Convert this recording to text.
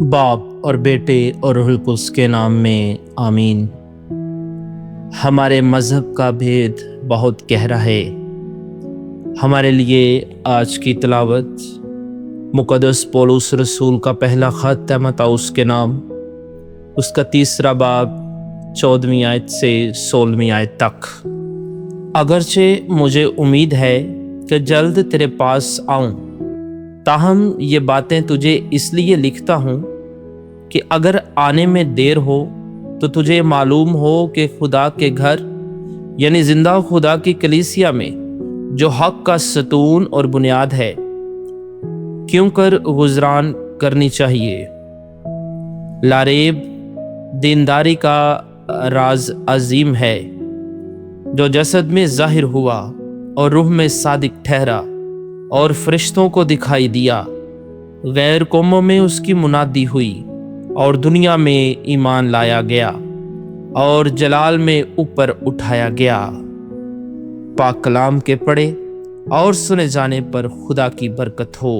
باپ اور بیٹے اور روح القدس کے نام میں آمین۔ ہمارے مذہب کا بھید بہت گہرا ہے۔ ہمارے لیے آج کی تلاوت مقدس پولس رسول کا پہلا خط تیموتھوس کے نام، اس کا 3 باب 14ویں آیت سے 16ویں آیت تک۔ اگرچہ مجھے امید ہے کہ جلد تیرے پاس آؤں، تاہم یہ باتیں تجھے اس لیے لکھتا ہوں کہ اگر آنے میں دیر ہو تو تجھے معلوم ہو کہ خدا کے گھر یعنی زندہ خدا کی کلیسیا میں جو حق کا ستون اور بنیاد ہے، کیوں کر گزران کرنی چاہیے۔ لاریب دینداری کا راز عظیم ہے جو جسد میں ظاہر ہوا اور روح میں صادق ٹھہرا اور فرشتوں کو دکھائی دیا۔ غیر قوموں میں اس کی منادی ہوئی اور دنیا میں ایمان لایا گیا اور جلال میں اوپر اٹھایا گیا۔ پاک کلام کے پڑھے اور سنے جانے پر خدا کی برکت ہو۔